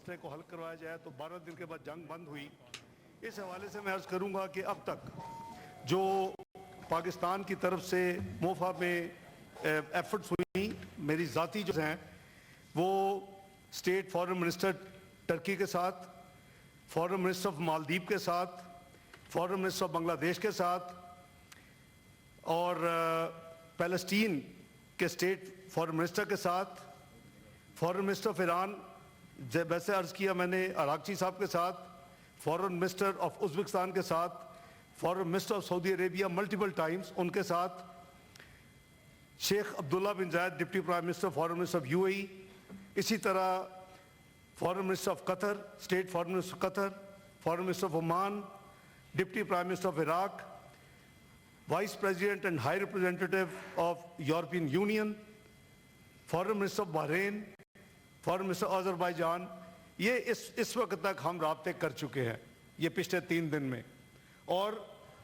مسئلے کو حل کروایا جائے تو 12 دن کے بعد جنگ بند ہوئی. اس حوالے سے میں عرض کروں گا کہ اب تک جو پاکستان کی طرف سے موفا میں ایفرٹس ہوئی میری ذاتی جو ہیں وہ اسٹیٹ فارن منسٹر ٹرکی کے ساتھ, فارن منسٹر آف مالدیپ کے ساتھ, فارن منسٹر آف بنگلہ دیش کے ساتھ اور پیلسٹین کے اسٹیٹ فارن منسٹر کے ساتھ, فارن منسٹر آف ایران ویسے عرض کیا میں نے عراقچی صاحب کے ساتھ, فارن منسٹر آف ازبکستان کے ساتھ, foreign minister of Saudi Arabia multiple times in کے ساتھ, شیخ عبداللہ بن زائد deputy prime minister foreign minister of UAE, اسی طرح foreign minister of Qatar, state foreign minister Qatar, foreign minister of Oman, deputy prime minister of Iraq, vice president and high representative of European union, foreign minister of Bahrain, foreign minister Azerbaijan. یہ اس وقت تک ہم رابطے کر چکے ہیں یہ پچھلے 3 دن میں, اور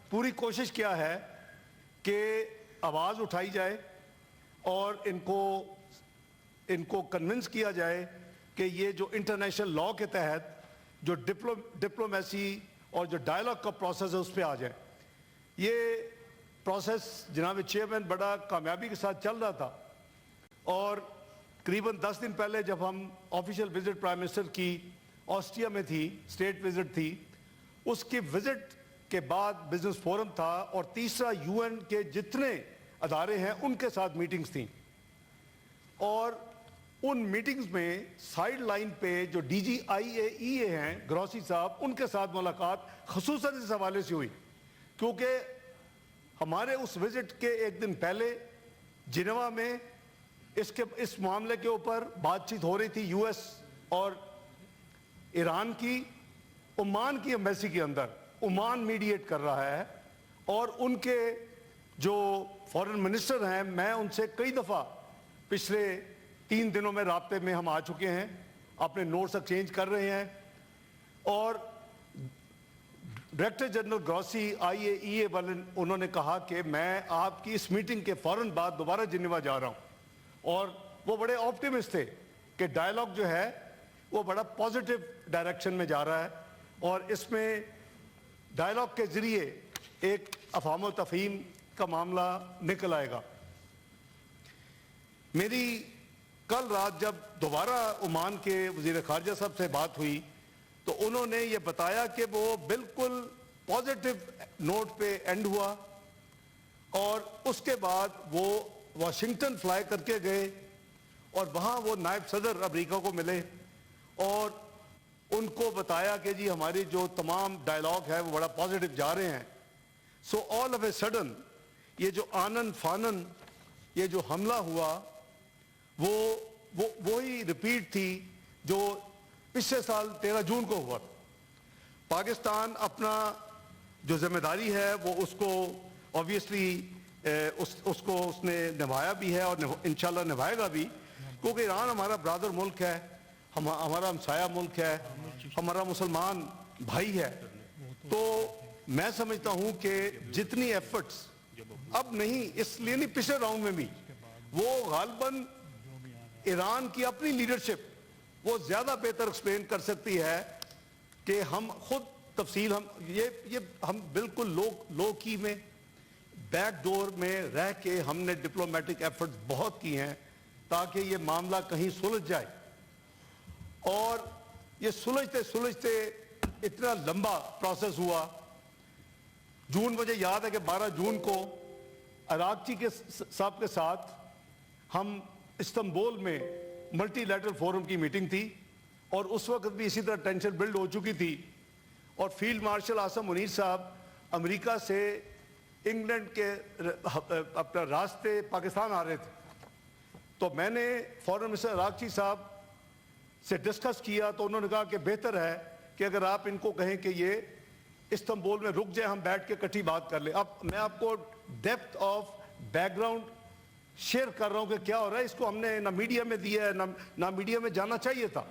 پوری کوشش کیا ہے کہ آواز اٹھائی جائے اور ان کو کنونس کیا جائے کہ یہ جو انٹرنیشنل لاء کے تحت جو ڈپلومیسی اور جو ڈائلاگ کا پروسیس ہے اس پہ آ جائے. یہ پروسیس جناب چیئرمین بڑا کامیابی کے ساتھ چل رہا تھا, اور قریباً 10 دن پہلے جب ہم آفیشیل وزٹ پرائم منسٹر کی آسٹریا میں تھی, اسٹیٹ وزٹ تھی, اس کی وزٹ کے بعد بزنس فورم تھا اور تیسرا UN کے جتنے ادارے ہیں ان کے ساتھ میٹنگز تھیں, اور ان میٹنگز میں سائیڈ لائن پہ جو DGIAEA ہیں گروسی صاحب, ان کے ساتھ ملاقات خصوصاً اس حوالے سے ہوئی کیونکہ ہمارے اس وزٹ کے ایک دن پہلے جنیوا میں اس معاملے کے اوپر بات چیت ہو رہی تھی US اور ایران کی. عمان کی ایمبیسی کے اندر عمان میڈیٹ کر رہا ہے, اور ان کے جو فارن منسٹر ہیں میں ان سے کئی دفعہ پچھلے 3 دنوں میں رابطے میں ہم آ چکے ہیں, اپنے نوٹس ایکسچینج کر رہے ہیں, اور ڈائریکٹر جنرل گروسی IAEA والے انہوں نے کہا کہ میں آپ کی اس میٹنگ کے فوراً بعد دوبارہ جنیوا جا رہا ہوں, اور وہ بڑے آپٹیمسٹ تھے کہ ڈائلاگ جو ہے وہ بڑا پازیٹیو ڈائریکشن میں جا رہا ہے, اور اس میں ڈائلاگ کے ذریعے ایک افہام و تفہیم کا معاملہ نکل آئے گا. میری کل رات جب دوبارہ عمان کے وزیر خارجہ صاحب سے بات ہوئی تو انہوں نے یہ بتایا کہ وہ بالکل پازیٹیو نوٹ پہ اینڈ ہوا, اور اس کے بعد وہ واشنگٹن فلائی کر کے گئے اور وہاں وہ نائب صدر امریکہ کو ملے اور ان کو بتایا کہ جی ہماری جو تمام ڈائلاگ ہے وہ بڑا پازیٹیو جا رہے ہیں. سو آل آف اے سڈن یہ جو آنن فانن یہ جو حملہ ہوا وہی ریپیٹ تھی جو پچھلے سال 13 جون کو ہوا. پاکستان اپنا جو ذمہ داری ہے وہ اس کو obviously اس نے نبھایا بھی ہے اور انشاءاللہ نبھائے گا بھی, کیونکہ ایران ہمارا برادر ملک ہے, ہمارا ہمسایہ ملک ہے, ہمارا مسلمان بھائی ہے. تو میں سمجھتا ہوں کہ جتنی ایفرٹس اب نہیں, اس لیے نہیں پچھلے راؤنڈ میں بھی وہ غالباً ایران کی اپنی لیڈرشپ وہ زیادہ بہتر ایکسپلین کر سکتی ہے کہ ہم خود تفصیل ہم بالکل لو کی میں بیک ڈور میں رہ کے ہم نے ڈپلومیٹک ایفرٹس بہت کی ہیں تاکہ یہ معاملہ کہیں سلجھ جائے, اور یہ سلجھتے اتنا لمبا پروسیس ہوا. جون مجھے یاد ہے کہ 12 جون کو عراقچی کے صاحب کے ساتھ ہم استنبول میں ملٹی لیٹرل فورم کی میٹنگ تھی, اور اس وقت بھی اسی طرح ٹینشن بلڈ ہو چکی تھی, اور فیلڈ مارشل عاصم منیر صاحب امریکہ سے انگلینڈ کے اپنا راستے پاکستان آ رہے تھے. تو میں نے فارن منسٹر عراقچی صاحب سے ڈسکس کیا تو انہوں نے کہا کہ بہتر ہے کہ اگر آپ ان کو کہیں کہ یہ استنبول میں رک جائیں, ہم بیٹھ کے کٹھی بات کر لیں. اب میں آپ کو depth of back ground share کر رہا ہوں کہ کیا ہو رہا ہے. اس کو ہم نے نہ میڈیا میں دیا ہے نہ میڈیا میں جانا چاہیے تھا,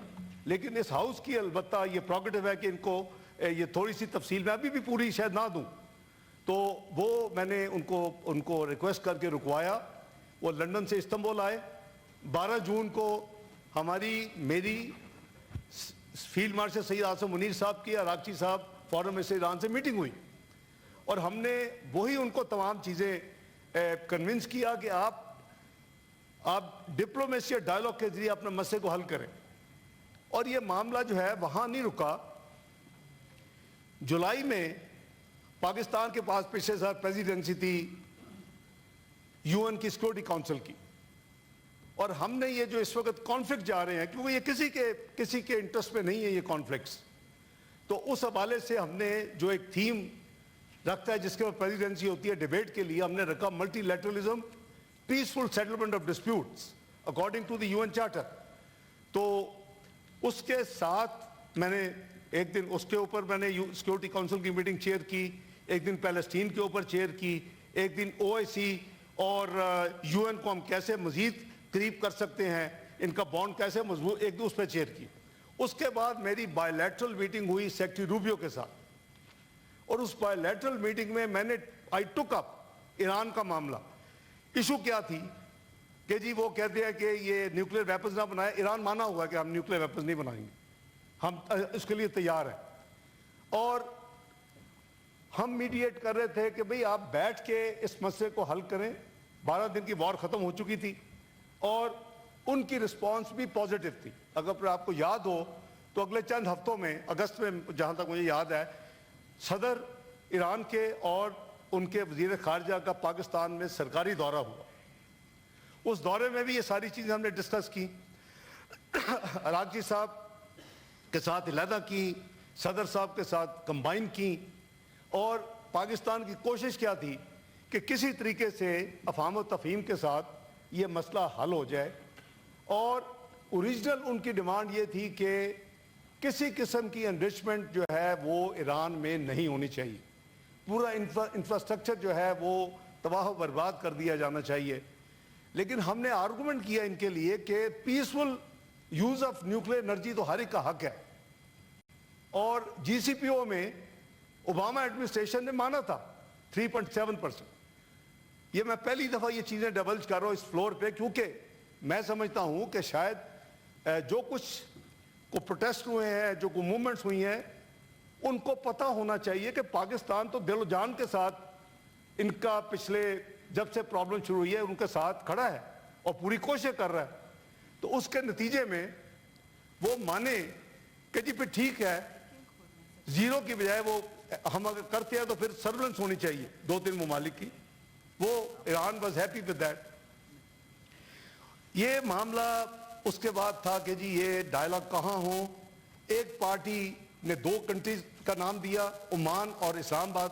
لیکن اس ہاؤس کی البتہ یہ پروگیٹو ہے کہ ان کو یہ تھوڑی سی تفصیل میں ابھی بھی پوری شاید نہ دوں. تو وہ میں نے ان کو ریکویسٹ کر کے رکوایا, وہ لندن سے استنبول آئے. 12 جون کو میری فیلڈ مارشل سید آصم منیر صاحب کی عراقچی صاحب فورن منسٹر ایران سے میٹنگ ہوئی اور ہم نے وہی ان کو تمام چیزیں کنونس کیا کہ آپ ڈپلومیسی اور ڈائلاگ کے ذریعے اپنے مسئلے کو حل کریں. اور یہ معاملہ جو ہے وہاں نہیں رکا. جولائی میں پاکستان کے پاس پچھلے سال پریزیڈنسی تھی یو این کی سیکورٹی کونسل کی, اور ہم نے یہ جو اس وقت کانفلکٹ جا رہے ہیں کیونکہ یہ کسی کے انٹرسٹ میں نہیں ہے یہ کانفلکٹس, تو اس حوالے سے ہم نے جو ایک تھیم رکھتا ہے جس کے اوپر پریزیڈنسی ہوتی ہے ڈیبیٹ کے لیے, ہم نے رکھا multilateralism peaceful settlement of disputes according to the U N charter. تو اس کے ساتھ میں نے ایک دن اس کے اوپر میں نے سیکورٹی کونسل کی میٹنگ چیئر کی, ایک دن پیلسٹین کے اوپر چیئر کی, ایک دن او آئی سی اور یو این کو ہم کیسے مزید قریب کر سکتے ہیں, ان کا بانڈ کیسے مضبوط, ایک دن اس پہ چیئر کی. اس کے بعد میری بائی لیٹرل میٹنگ ہوئی سیکریٹری روبیو کے ساتھ, اور اس بائی لیٹرل میٹنگ میں نے آئی ٹک اپ ایران کا معاملہ. ایشو کیا تھی کہ جی وہ کہتے ہیں کہ یہ نیوکلیر ویپنز نہ بنائے. ایران مانا ہوا ہے کہ ہم نیوکلیر ویپنز نہیں بنائیں گے, ہم اس کے لیے تیار ہیں. اور ہم میڈیٹ کر رہے تھے کہ بھئی آپ بیٹھ کے اس مسئلے کو حل کریں. 12 دن کی وار ختم ہو چکی تھی اور ان کی رسپانس بھی پازیٹیو تھی. اگر آپ کو یاد ہو تو اگلے چند ہفتوں میں اگست میں جہاں تک مجھے یاد ہے صدر ایران کے اور ان کے وزیر خارجہ کا پاکستان میں سرکاری دورہ ہوا. اس دورے میں بھی یہ ساری چیزیں ہم نے ڈسکس کی, عراقچی صاحب کے ساتھ علیحدہ کی, صدر صاحب کے ساتھ کمبائن کی, اور پاکستان کی کوشش کیا تھی کہ کسی طریقے سے افہام و تفہیم کے ساتھ یہ مسئلہ حل ہو جائے. اور اوریجنل ان کی ڈیمانڈ یہ تھی کہ کسی قسم کی انرچمنٹ جو ہے وہ ایران میں نہیں ہونی چاہیے, پورا انفراسٹرکچر جو ہے وہ تباہ و برباد کر دیا جانا چاہیے. لیکن ہم نے آرگومنٹ کیا ان کے لیے کہ peaceful use of nuclear energy تو ہر ایک کا حق ہے, اور جی سی پی او میں اوباما ایڈمنسٹریشن نے مانا تھا 3.7%. یہ میں پہلی دفعہ یہ چیزیں ڈبلج کر رہا ہوں اس فلور پہ, کیونکہ میں سمجھتا ہوں کہ شاید جو کچھ کو پروٹیسٹ ہوئے ہیں, جو کو موومنٹس ہوئی ہیں, ان کو پتہ ہونا چاہیے کہ پاکستان تو دل و جان کے ساتھ ان کا پچھلے جب سے پرابلم شروع ہوئی ہے ان کے ساتھ کھڑا ہے اور پوری کوشش کر رہا ہے. تو اس کے نتیجے میں وہ مانے کہ جی پھر ٹھیک ہے, زیرو کی بجائے وہ ہم اگر کرتے ہیں تو پھر سرولنس ہونی چاہیے 2-3 ممالک کی. وہ Iran was happy with that. یہ معاملہ اس کے بعد تھا کہ جی یہ ڈائلاگ کہاں ہوں. ایک پارٹی نے 2 کنٹریز کا نام دیا, عمان اور اسلام آباد.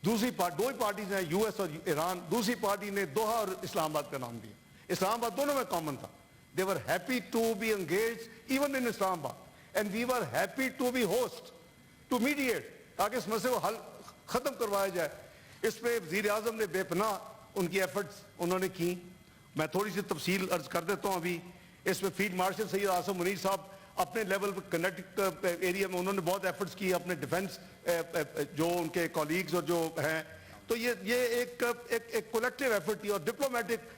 دوسری دو ہی پارٹیز ہیں, یو ایس اور ایران. دوسری پارٹی نے دوحہ اور اسلام آباد کا نام دیا. اسلام آباد دونوں میں کامن تھا. They were happy to be engaged even in Islamabad, and we were happy to be host, to mediate, تاکہ اس مسئلے کو حل ختم کروایا جائے. اس میں وزیر اعظم نے بے پناہ ان کی ایفرٹس انہوں نے کی. میں تھوڑی سی تفصیل عرض کر دیتا ہوں. ابھی اس میں فیلڈ مارشل سید آصم منیر صاحب اپنے لیول پر کنیکٹک ایریا میں انہوں نے بہت ایفرٹس کی, اپنے ڈیفنس جو ان کے کولیگز اور جو ہیں. تو یہ ایک کولیکٹیو ایفرٹ تھی, اور ڈپلومیٹک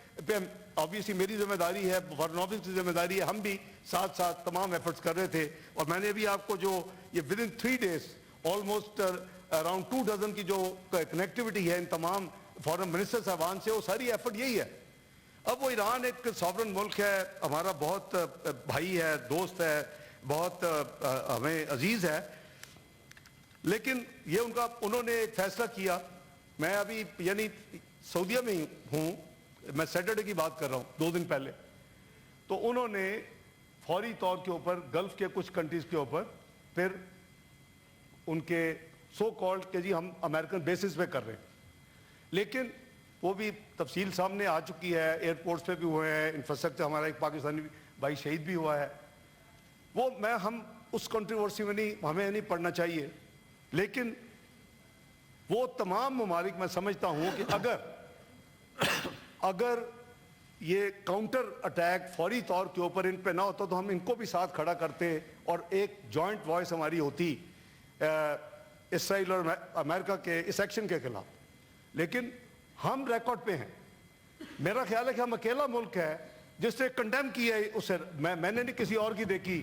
obviously میری ذمہ داری ہے, فارن آفس کی ذمہ داری ہے, ہم بھی ساتھ ساتھ تمام ایفرٹس کر رہے تھے. اور میں نے بھی آپ کو جو یہ ودن 3 days آلموسٹ اراؤنڈ 2 dozen کی جو کنیکٹیوٹی ہے ان تمام فارن منسٹر صاحبان سے, وہ ساری ایفرٹ یہی ہے. اب وہ ایران ایک ساورن ملک ہے, ہمارا بہت بھائی ہے, دوست ہے, بہت ہمیں عزیز ہے, لیکن یہ انہوں نے ایک فیصلہ کیا. میں ابھی یعنی سعودیہ میں ہوں, میں سیٹرڈے کی بات کر رہا ہوں, 2 دن پہلے. تو انہوں نے فوری طور کے اوپر گلف کے کچھ کنٹریز کے اوپر پھر ان کے سو کالڈ کہ جی ہم امریکن بیسس پہ کر رہے ہیں, لیکن وہ بھی تفصیل سامنے آ چکی ہے. ایئرپورٹس پہ بھی ہوئے ہیں, انفراسٹرکچر ہمارا ایک پاکستانی بھائی شہید بھی ہوا ہے. وہ ہم اس کنٹروورسی میں ہمیں نہیں پڑھنا چاہیے, لیکن وہ تمام ممالک میں سمجھتا ہوں کہ اگر یہ کاؤنٹر اٹیک فوری طور کے اوپر ان پہ نہ ہوتا تو ہم ان کو بھی ساتھ کھڑا کرتے اور ایک جوائنٹ وائس ہماری ہوتی اسرائیل اور امریکہ کے اس ایکشن کے خلاف. لیکن ہم ریکارڈ پہ ہیں. میرا خیال ہے کہ ہم اکیلا ملک ہے جس نے کنڈیم کی ہے اسے. میں نے نہیں کسی اور کی دیکھی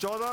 14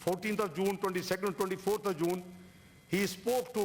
14th of June, 22nd, 24th of June, he spoke to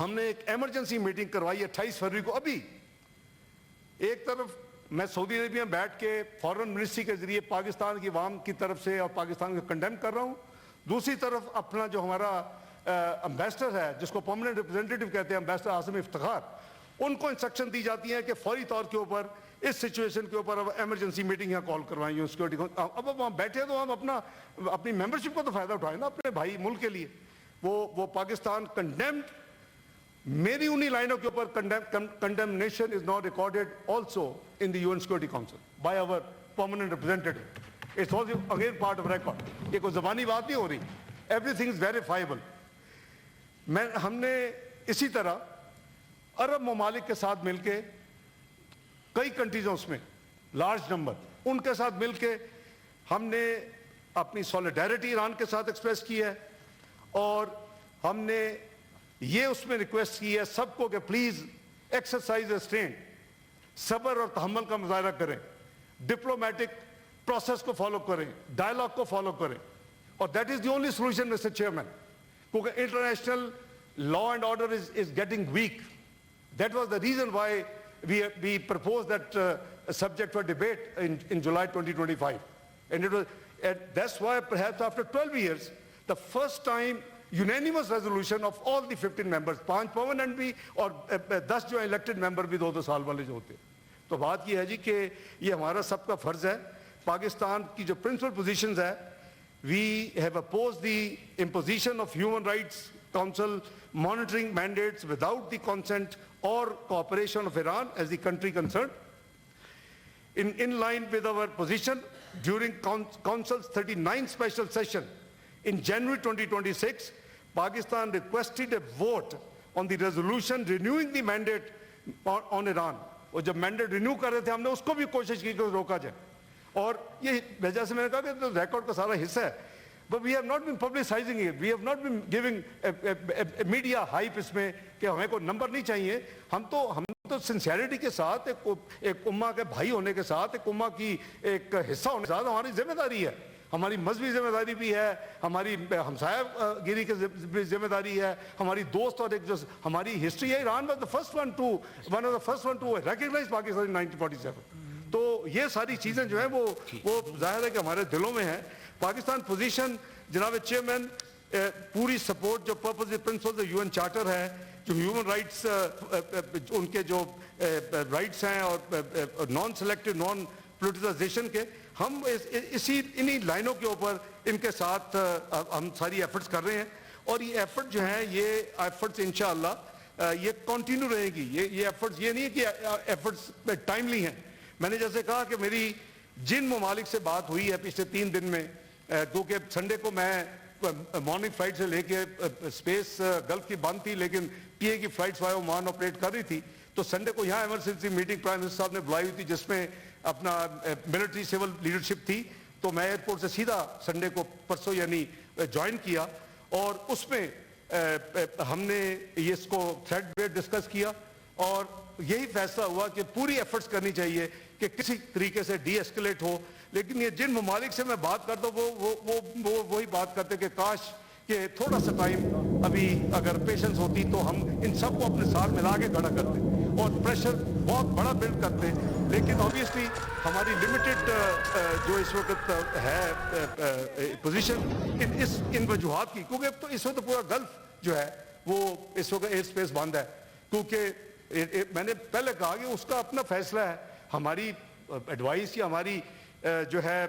ہم نے ایک ایمرجنسی میٹنگ کروائی 28 فروری کو. ابھی ایک طرف میں سعودی عربیہ میں بیٹھ کے فارن منسٹری کے ذریعے پاکستان کی عوام کی طرف سے اور پاکستان کو کنڈیم کر رہا ہوں. دوسری طرف اپنا جو ہمارا امبیسڈر ہے جس کو پرماننٹ ریپرزینٹیٹو کہتے ہیں امبیسڈر عاصم افتخار, ان کو انسٹرکشن دی جاتی ہیں کہ فوری طور کے اوپر اس سچویشن کے اوپر اب ایمرجنسی میٹنگ یہاں کال کروائیں سیکورٹی. اب وہاں بیٹھے تو ہم اپنی ممبرشپ کو تو فائدہ اٹھائیں نا اپنے بھائی ملک کے لیے. وہ پاکستان کنڈیمڈ, میری انہی لائنوں کے اوپر condemnation is not recorded also in the UN Security Council by our permanent representative. It's also again part of record. یہ کوئی زبانی بات نہیں ہو رہی, ایوری تھنگ از ویریفائبل. ہم نے اسی طرح عرب ممالک کے ساتھ مل کے کئی کنٹریز اس میں لارج نمبر, ان کے ساتھ مل کے ہم نے اپنی سولیڈیرٹی ایران کے ساتھ ایکسپریس کی ہے, اور ہم نے یہ اس میں ریکویسٹ کی ہے سب کو کہ پلیز ایکسرسائز ریسٹرین, صبر اور تحمل کا مظاہرہ کریں, ڈپلومیٹک پروسیس کو فالو کریں, ڈائلاگ کو فالو کریں. اور that is the only solution mister chairman, کیونکہ international law and order is getting weak. That was the reason why we proposed that subject for debate in July 2025. And that's why perhaps after 12 years, the first time unanimous resolution of all the 15 members, 5 permanent بھی اور 10 جو elected member بھی 2 سال والے جو ہوتے. تو بات یہ ہے جی کہ یہ ہمارا سب کا فرض ہے. پاکستان کی جو principal positions ہے, we have opposed the imposition of Human Rights Council monitoring mandates without the consent or cooperation of Iran as the country concerned. In line with our position, during Council's 39th special session in January 2026, Pakistan requested a vote on the resolution renewing the mandate on Iran. اور جب mandate renew کر رہے تھے ہم نے اس کو بھی کوشش کی کہ روکا جائے, اور یہ وجہ سے میں نے کہا کہ ریکارڈ کا سارا حصہ ہے. But we have not been publicizing it. We have not been giving a media hype اس میں کہ ہمیں کوئی نمبر نہیں چاہیے. ہم تو سنسیئرٹی کے ساتھ ایک امہ کے بھائی ہونے کے ساتھ, ایک امہ کی ایک حصہ ہونے کے ساتھ ہماری ذمہ داری ہے, ہماری مذہبی ذمہ داری بھی ہے, ہماری ہمسایہ گیری کی ذمہ داری ہے, ہماری دوست اور ایک جو ہماری ہسٹری ہے. Iran was one of the first one to recognize Pakistan in 1947. تو یہ ساری چیزیں جو ہیں وہ ظاہر ہے کہ ہمارے دلوں میں ہیں. پاکستان پوزیشن جناب چیئرمین پوری سپورٹ جو پرپز پرنسپل UN چارٹر ہے, جو ہیومن رائٹس ان کے جو رائٹس ہیں اور نان سلیکٹڈ نان پولیٹیسائزیشن کے, ہم انہی لائنوں کے اوپر ان کے ساتھ ہم ساری ایفرٹس کر رہے ہیں. اور یہ ایفرٹ جو ہیں یہ ایفرٹس انشاءاللہ یہ کنٹینیو رہے گی. یہ ایفرٹس یہ نہیں ہے کہ ایفرٹس ٹائملی ہیں. میں نے جیسے کہا کہ میری جن ممالک سے بات ہوئی ہے پچھلے 3 دن میں, کیونکہ سنڈے کو میں مارننگ فلائٹ سے لے کے اسپیس گلف کی بند تھی, لیکن PA کی فلائٹس وائے عمان آپریٹ کر رہی تھی, تو سنڈے کو یہاں ایمرجنسی میٹنگ پرائم منسٹر صاحب نے بلائی ہوئی تھی جس میں اپنا ملٹری سول لیڈرشپ تھی. تو میں ایئرپورٹ سے سیدھا سنڈے کو پرسوں یعنی جوائن کیا, اور اس میں ہم نے اس کو تھریٹ بیس ڈسکس کیا, اور یہی فیصلہ ہوا کہ پوری ایفرٹس کرنی چاہیے کہ کسی طریقے سے ڈی ایسکلیٹ ہو. لیکن یہ جن ممالک سے میں بات کرتا ہوں وہ وہی بات کرتے کہ کاش کہ تھوڑا سا ٹائم ابھی اگر پیشنس ہوتی تو ہم ان سب کو اپنے ساتھ ملا کے کھڑا کرتے اور پریشر بہت بڑا بلڈ کرتے. لیکن آبویسلی ہماری لمیٹڈ جو اس وقت ہے پوزیشن ان وجوہات کی, کیونکہ تو اس وقت پورا گلف جو ہے وہ اس وقت ایئر اسپیس بند ہے. کیونکہ میں نے پہلے کہا کہ اس کا اپنا فیصلہ ہے, ہماری ایڈوائس یا ہماری جو ہے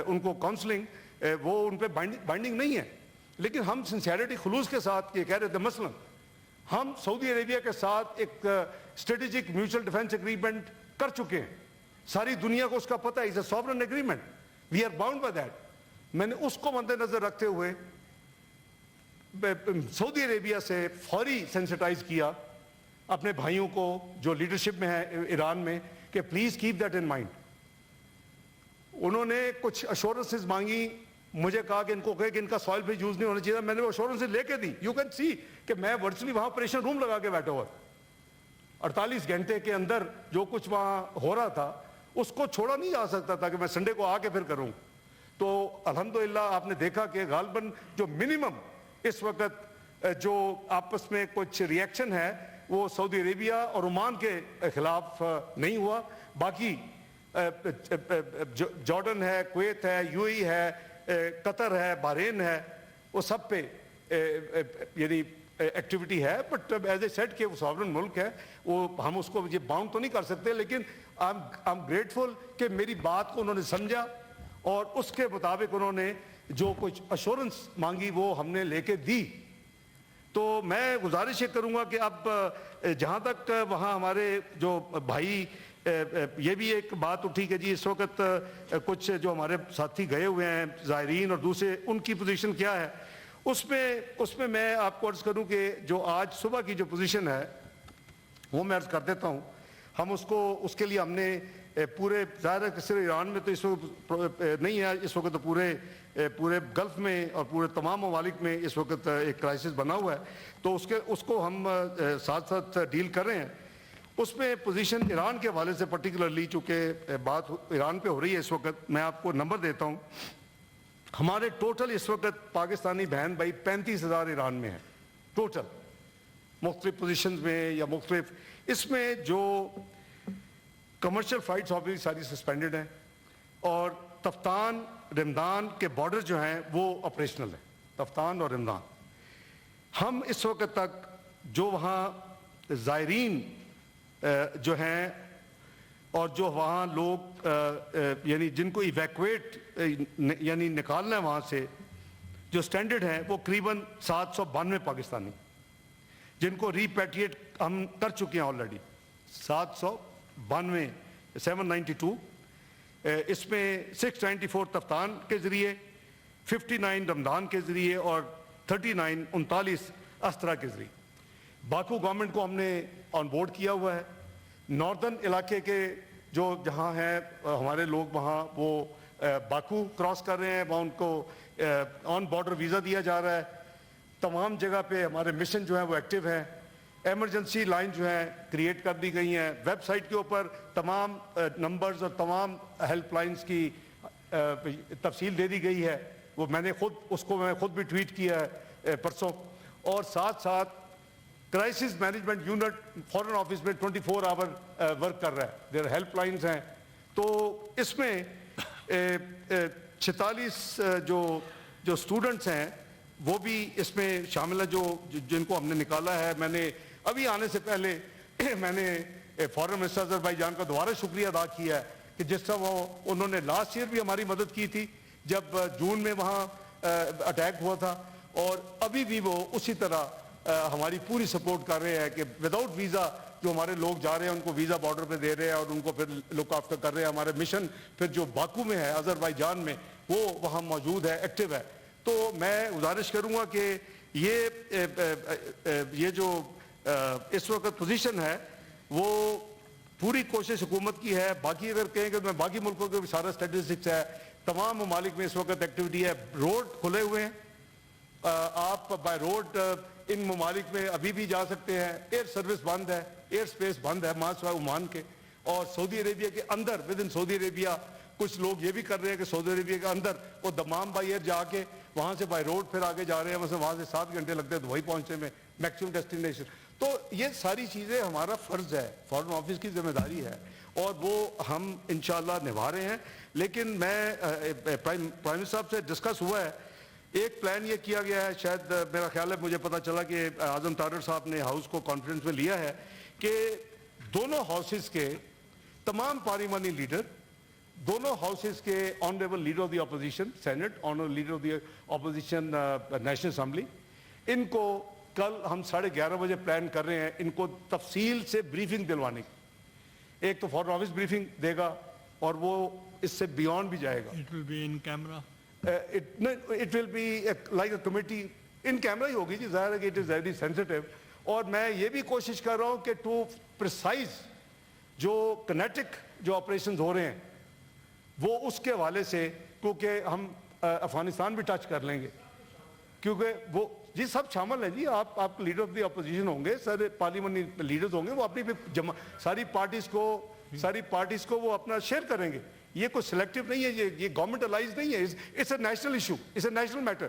ان کو کاؤنسلنگ وہ ان پہ بائنڈنگ نہیں ہے. لیکن ہم سنسیئرٹی خلوص کے ساتھ یہ کہہ رہے تھے, مثلا ہم سعودی عربیہ کے ساتھ ایک اسٹریٹجک میوچل ڈیفنس ایگریمنٹ کر چکے ہیں, ساری دنیا کو اس کا پتہ ہے, it's a sovereign agreement, we are bound by that. میں نے اس کو مد نظر رکھتے ہوئے سعودی عربیہ سے فوری سینسٹائز کیا اپنے بھائیوں کو جو لیڈرشپ میں ہے ایران میں کہ please keep that in mind. انہوں نے کچھ ایشورنسز مانگی, مجھے کہا کہ ان کو کہے کہ ان کا سوائل بھی یوز نہیں ہونا چاہیے. میں نے وہ ایشورنسز لے کے دی. یو کین سی کہ میں ورچولی وہاں آپریشن روم لگا کے بیٹھا ہوا, 48 گھنٹے کے اندر جو کچھ وہاں ہو رہا تھا اس کو چھوڑا نہیں جا سکتا تھا کہ میں سنڈے کو آ کے پھر کروں. تو الحمدللہ آپ نے دیکھا کہ غالباً جو منیمم اس وقت جو آپس میں کچھ ریئیکشن ہے وہ سعودی عربیہ اور عمان کے خلاف نہیں ہوا. باقی جارڈن ہے, کویت ہے, یو اے ای ہے, قطر ہے, بحرین ہے, وہ سب پہ یعنی ایکٹیویٹی ہے. بٹ ایز اے سیٹ کہ وہ ساورن ملک ہے, وہ ہم اس کو یہ باؤنڈ تو نہیں کر سکتے, لیکن آئی ایم گریٹفل کہ میری بات کو انہوں نے سمجھا اور اس کے مطابق انہوں نے جو کچھ ایشورنس مانگی وہ ہم نے لے کے دی. تو میں گزارش یہ کروں گا کہ اب جہاں تک وہاں ہمارے جو بھائی یہ بھی ایک بات اٹھی کہ جی اس وقت کچھ جو ہمارے ساتھی گئے ہوئے ہیں زائرین اور دوسرے, ان کی پوزیشن کیا ہے. اس میں میں آپ کو عرض کروں کہ جو آج صبح کی جو پوزیشن ہے وہ میں عرض کر دیتا ہوں. ہم اس کے لیے ہم نے پورے, ظاہر ہے کہ صرف ایران میں تو اس وقت نہیں ہے, اس وقت تو پورے گلف میں اور پورے تمام ممالک میں اس وقت ایک کرائسس بنا ہوا ہے, تو اس کو ہم ساتھ ساتھ ڈیل کر رہے ہیں. اس میں پوزیشن ایران کے حوالے سے پرٹیکولرلی چونکہ بات ایران پہ ہو رہی ہے اس وقت, میں آپ کو نمبر دیتا ہوں. ہمارے ٹوٹل اس وقت پاکستانی بہن بھائی 35,000 ایران میں ہیں ٹوٹل, مختلف پوزیشنز میں یا مختلف. اس میں جو کمرشل فلائٹس آبویسلی ساری سسپینڈڈ ہیں, اور تفتان رمضان کے بارڈر جو ہیں وہ آپریشنل ہیں, تفتان اور رمضان. ہم اس وقت تک جو وہاں زائرین جو ہیں اور جو وہاں لوگ یعنی جن کو ایویکویٹ یعنی نکالنا ہے وہاں سے, جو سٹینڈرڈ ہیں وہ قریباً 792 پاکستانی, جن کو ریپیٹریٹ ہم کر چکے ہیں آلریڈی 792. اس میں 694 تفتان کے ذریعے, 59 رمضان کے ذریعے اور 39 اسطرا کے ذریعے. باکو گورنمنٹ کو ہم نے آن بورڈ کیا ہوا ہے. ناردرن علاقے کے جو جہاں ہیں ہمارے لوگ وہاں وہ باکو کراس کر رہے ہیں, وہاں ان کو آن بارڈر ویزا دیا جا رہا ہے. تمام جگہ پہ ہمارے مشن جو ہیں وہ ایکٹیو ہیں. ایمرجنسی لائن جو ہیں کریٹ کر دی گئی ہیں. ویب سائٹ کے اوپر تمام نمبرز اور تمام ہیلپ لائنز کی تفصیل دے دی گئی ہے. وہ میں نے خود بھی ٹویٹ کیا ہے پرسوں. اور ساتھ ساتھ crisis management unit foreign office میں 24 آور ورک کر رہا ہے. دیر ہیلپ لائنز ہیں. تو اس میں 46 جو اسٹوڈنٹس ہیں وہ بھی اس میں شامل ہے, جن کو ہم نے نکالا ہے. میں نے ابھی آنے سے پہلے میں نے فارن منسٹر آذربائیجان کا دوبارہ شکریہ ادا کیا ہے کہ جس طرح انہوں نے لاسٹ ایئر بھی ہماری مدد کی تھی جب جون میں وہاں اٹیک ہوا تھا, اور ابھی بھی وہ اسی طرح ہماری پوری سپورٹ کر رہے ہیں کہ وداؤٹ ویزا جو ہمارے لوگ جا رہے ہیں ان کو ویزا بارڈر پہ دے رہے ہیں اور ان کو پھر لک آفٹر کر رہے ہیں. ہمارے مشن پھر جو باکو میں ہے آذربائیجان میں وہ وہاں موجود ہے, ایکٹیو ہے. تو میں گزارش کروں گا کہ یہ جو اس وقت پوزیشن ہے وہ پوری کوشش حکومت کی ہے. باقی اگر کہیں کہ میں باقی ملکوں کے بھی سارا اسٹیٹسٹکس ہے, تمام ممالک میں اس وقت ایکٹیویٹی ہے. روڈ کھلے ہوئے ہیں, آپ بائی روڈ ان ممالک میں ابھی بھی جا سکتے ہیں. ایئر سروس بند ہے, ایئر سپیس بند ہے ماں سوائے عمان کے. اور سعودی عربیہ کے اندر ود ان سعودی عربیہ کچھ لوگ یہ بھی کر رہے ہیں کہ سعودی عربیہ کے اندر وہ دمام بائی ایئر جا کے وہاں سے بائی روڈ پھر آگے جا رہے ہیں. مثلا وہاں سے 7 گھنٹے لگتے ہیں دبئی پہنچنے میں میکسیمم ڈیسٹینیشن. تو یہ ساری چیزیں ہمارا فرض ہے, فارن آفس کی ذمہ داری ہے, اور وہ ہم انشاءاللہ نبھا رہے ہیں. لیکن میں پرائم منسٹر صاحب سے ڈسکس ہوا ہے, ایک پلان یہ کیا گیا ہے, شاید میرا خیال ہے مجھے پتا چلا کہ اعظم طارر صاحب نے ہاؤس کو کانفرنس میں لیا ہے کہ دونوں ہاؤسز کے تمام پارلیمانی لیڈر, دونوں ہاؤسز کے honourable leader of the opposition senate, honourable leader of the opposition national assembly, ان کو کل ہم 11:30 بجے پلان کر رہے ہیں ان کو تفصیل سے بریفنگ دلوانے کی. ایک تو فارن آفس بریفنگ دے گا اور وہ اس سے بیونڈ بھی جائے گا. It will be in camera. It will be like a committee in camera ہی ہوگی جی, ظاہر ہے کہ it is very sensitive. اور میں یہ بھی کوشش کر رہا ہوں کہ ٹو پریسائز جو کنیٹک جو آپریشنز ہو رہے ہیں وہ اس کے حوالے سے, کیونکہ ہم افغانستان بھی ٹچ کر لیں گے, کیونکہ وہ جی سب شامل ہیں جی. آپ لیڈر آف دی اپوزیشن ہوں گے, سارے پارلیمنٹ لیڈرز ہوں گے, وہ اپنی ساری پارٹیز کو وہ اپنا شیئر کریں گے. یہ کوئی سلیکٹو نہیں ہے, یہ گورنمنٹ الائز نہیں ہے. It's a national issue, it's a national matter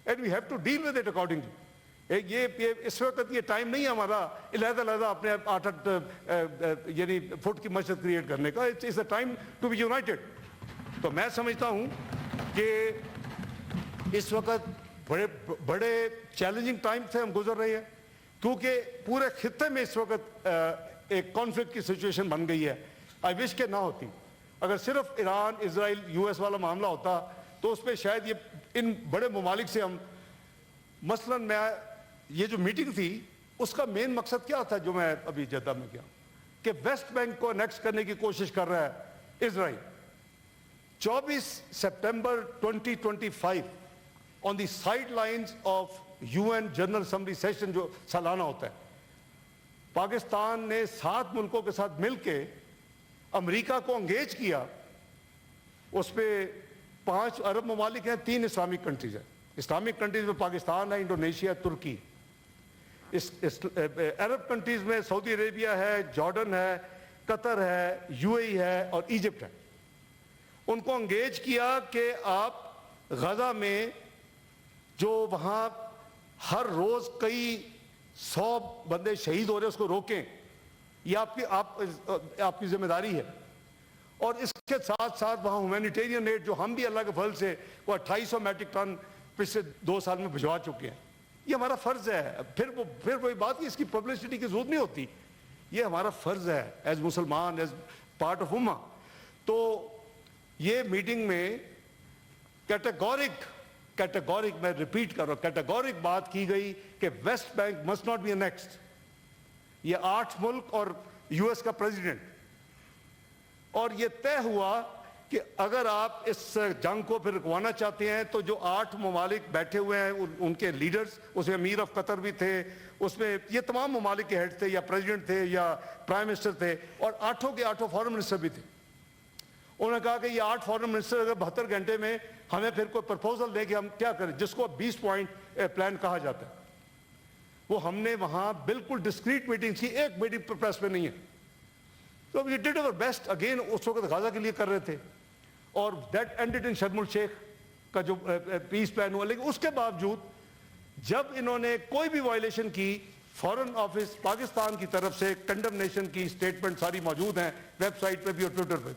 and we have to deal with it accordingly. یہ اس وقت یہ ٹائم نہیں ہے ہمارا علیحدہ اپنے 8 یعنی فٹ کی مسجد کریٹ کرنے کا. It's a time to be united. تو میں سمجھتا ہوں کہ اس وقت بڑے چیلنجنگ ٹائم سے ہم گزر رہے ہیں, کیونکہ پورے خطے میں اس وقت ایک کانفلکٹ کی سچویشن بن گئی ہے. آئی وش کہ نہ ہوتی. اگر صرف ایران اسرائیل یو ایس والا معاملہ ہوتا تو اس پہ شاید یہ ان بڑے ممالک سے ہم, مثلاً میں یہ جو میٹنگ تھی اس کا مین مقصد کیا تھا جو میں ابھی جدہ میں کیا, کہ ویسٹ بینک کو انیکس کرنے کی کوشش کر رہا ہے اسرائیل. 24 September 2025 on the side lines of UN general assembly session جو سالانہ ہوتا ہے, پاکستان نے 7 ملکوں کے ساتھ مل کے امریکہ کو انگیج کیا. اس پہ 5 عرب ممالک ہیں, 3 اسلامک کنٹریز ہیں. اسلامک کنٹریز میں پاکستان ہے, انڈونیشیا, ترکی. عرب کنٹریز میں سعودی عربیہ ہے, جارڈن ہے, قطر ہے, UAE ہے اور ایجپٹ ہے. ان کو انگیج کیا کہ آپ غزہ میں جو وہاں ہر روز کئی 100 بندے شہید ہو رہے ہیں اس کو روکیں, یہ آپ کی ذمہ داری ہے. اور اس کے ساتھ ساتھ وہاں ہیومینیٹیرین ایڈ جو ہم بھی اللہ کے فضل سے وہ 2800 میٹرک ٹن پچھلے 2 سال میں بھجوا چکے ہیں, یہ ہمارا فرض ہے. پھر وہی بات, اس کی پبلسٹی کی ضرورت نہیں ہوتی, یہ ہمارا فرض ہے ایز مسلمان, ایز پارٹ آف امہ. تو یہ میٹنگ میں کیٹیگورک میں ریپیٹ کر رہا ہوں, کیٹیگورک بات کی گئی کہ West Bank must not be annexed. یہ 8 ملک اور US کا پریزیڈنٹ, اور یہ طے ہوا کہ اگر آپ اس جنگ کو پھر رکوانا چاہتے ہیں تو جو 8 ممالک بیٹھے ہوئے ہیں ان کے لیڈرز, اس میں امیر آف قطر بھی تھے, اس میں یہ تمام ممالک کے ہیڈ تھے یا پریزیڈنٹ تھے یا پرائم منسٹر تھے, اور 8 کے 8 فارن منسٹر بھی تھے. انہوں نے کہا کہ یہ 8 فارن منسٹر اگر 72 گھنٹے میں ہمیں پھر کوئی پرپوزل دے کہ ہم کیا کریں, جس کو 20 پوائنٹ پلان کہا جاتا ہے, وہ ہم نے وہاں بالکل ڈسکریٹ میٹنگ تھی, ایک میٹنگ پریس میں نہیں ہے. تو we did our best, again اس وقت غزہ کے لیے کر رہے تھے, اور that ended in شرم الشیخ کا جو پیس پلان ہوا. لیکن اس کے باوجود جب انہوں نے کوئی بھی وائلیشن کی, فارن آفس پاکستان کی طرف سے کنڈمنیشن کی اسٹیٹمنٹ ساری موجود ہیں ویب سائٹ پہ بھی اور ٹویٹر پہ.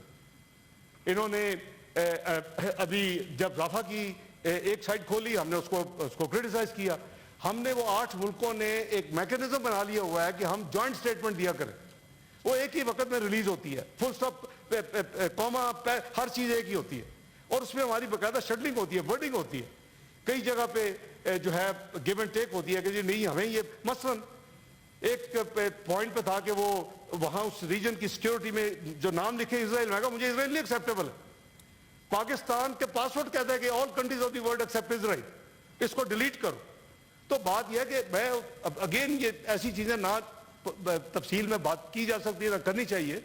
انہوں نے ابھی جب رافع کی ایک سائٹ کھولی, ہم نے اس کو کرٹیسائز کیا. ہم نے وہ 8 ملکوں نے ایک میکنزم بنا لیا ہوا ہے کہ ہم جوائنٹ اسٹیٹمنٹ دیا کریں, وہ ایک ہی وقت میں ریلیز ہوتی ہے, فل سٹاپ, کوما, ہر چیز ایک ہی ہوتی ہے, اور اس میں ہماری باقاعدہ شٹلنگ ہوتی ہے, ورڈنگ ہوتی ہے. کئی جگہ پہ جو ہے گیو اینڈ ٹیک ہوتی ہے کہ جی نہیں ہمیں یہ, مثلاً ایک پوائنٹ پہ تھا کہ وہ وہاں اس ریجن کی سیکیورٹی میں جو نام لکھے اسرائیل, میں کہا مجھے اسرائیل نہیں ایکسیپٹیبل ہے. پاکستان کے پاسورڈ کہتا ہے کہ all countries of the world except Israel, اس کو ڈیلیٹ کرو. تو بات یہ ہے کہ میں اگین یہ ایسی چیزیں نہ تفصیل میں بات کی جا سکتی ہے, نہ کرنی چاہیے.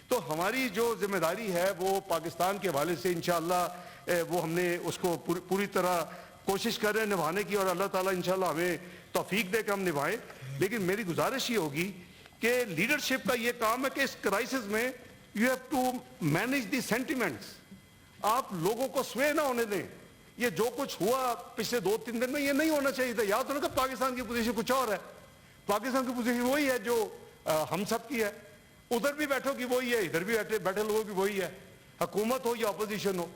تو ہماری جو ذمہ داری ہے وہ پاکستان کے حوالے سے انشاءاللہ وہ ہم نے اس کو پوری طرح کوشش کر رہے ہیں نبھانے کی, اور اللہ تعالیٰ انشاءاللہ ہمیں توفیق دے کہ ہم نبھائیں. لیکن میری گزارش یہ ہوگی کہ لیڈرشپ کا یہ کام ہے کہ اس کرائسس میں you have to manage the sentiments. آپ لوگوں کو سوے نہ ہونے دیں. یہ جو کچھ ہوا پچھلے 2-3 دن میں یہ نہیں ہونا چاہیے تھا. یاد ہونا کہ پاکستان کی پوزیشن کچھ اور ہے, پاکستان کی پوزیشن وہی ہے جو ہم سب کی ہے, ادھر بھی بیٹھوں کی وہی ہے, ادھر بھی بیٹھے لوگوں کی وہی ہے, حکومت ہو یا اپوزیشن ہو.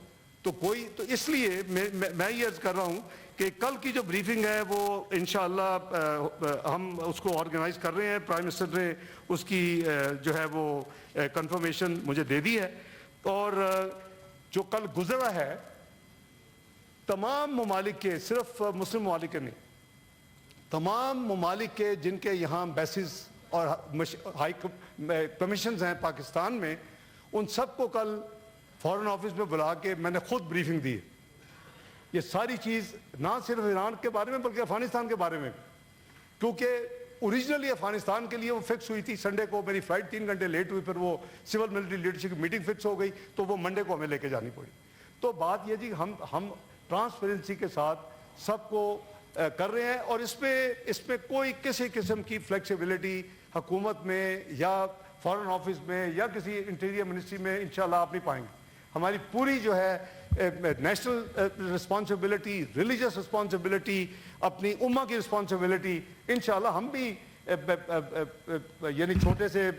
تو اس لیے میں یہ عرض کر رہا ہوں کہ کل کی جو بریفنگ ہے وہ انشاءاللہ ہم اس کو آرگنائز کر رہے ہیں. پرائم منسٹر نے اس کی جو ہے وہ کنفرمیشن مجھے دے دی ہے, اور جو کل گزرا ہے تمام ممالک کے, صرف مسلم ممالک کے نہیں, تمام ممالک کے جن کے یہاں بیسز اور ہائی کمیشنز ہیں پاکستان میں, ان سب کو کل فارن آفس میں بلا کے میں نے خود بریفنگ دی. یہ ساری چیز نہ صرف ایران کے بارے میں بلکہ افغانستان کے بارے میں, کیونکہ اوریجنلی افغانستان کے لیے وہ فکس ہوئی تھی. سنڈے کو میری فلائٹ 3 گھنٹے لیٹ ہوئی, پھر وہ سول ملٹری لیڈرشپ کی میٹنگ فکس ہو گئی, تو وہ منڈے کو ہمیں لے کے جانی پڑی. تو بات یہ جی ہم ٹرانسپیرنسی کے ساتھ سب کو کر رہے ہیں, اور اس پہ کوئی کسی قسم کی فلیکسیبلٹی حکومت میں یا فارن آفس میں یا کسی انٹیریئر منسٹری میں انشاءاللہ آپ نہیں پائیں گے. ہماری پوری جو ہے نیشنل رسپانسبلٹی، ریلیجس رسپانسبلٹی، اپنی امہ کی رسپانسبلٹی، انشاءاللہ ہم بھی یعنی چھوٹے سے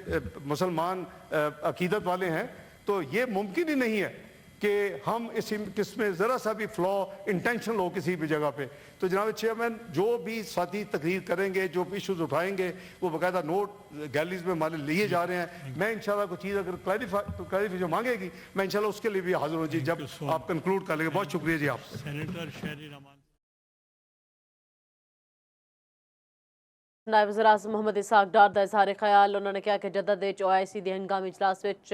مسلمان عقیدت والے ہیں، تو یہ ممکن ہی نہیں ہے کہ ہم اس میں ذرا سا بھی فلا انٹینشنل ہو کسی بھی جگہ پہ. تو جناب چیئرمین جو بھی ساتھی تقریر کریں گے، جو بھی ایشوز اٹھائیں گے، وہ باقاعدہ نوٹ گیلریز میں ہمارے لیے جا رہے ہیں. میں انشاءاللہ کوئی چیز اگر کلیریفیکیشن مانگے گی، میں انشاءاللہ اس کے لیے بھی حاضر ہوں جی، جب آپ کنکلوڈ کر لیں گے. بہت شکریہ جی آپ. سینیٹر شہری رحمان. نائب وزیر اعظم محمد اسحاق ڈار دا اظہار خیال. انہوں نے کہا کہ جدہ دے OIC دی ہنگامی اجلاس وچ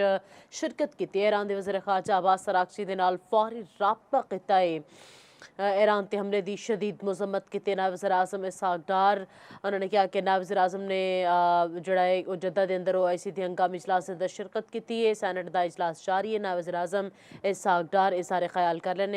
شرکت کی. ایران دے وزیر خارجہ عباس اراغچی دے نال فوری رابطہ کیتا ہے. ایران تے حملے دی شدید مذمت کی. نائب وزیر اعظم اسحاق ڈار انہوں نے کہا کہ نائب وزیر اعظم نے جڑا ہے جدہ دے اندر OIC دی ہنگامی اجلاس دے شرکت کی ہے. سینٹ دا اجلاس جاری ہے. نائب وزیر اعظم اسحاق ڈار اظہار خیال کر لینے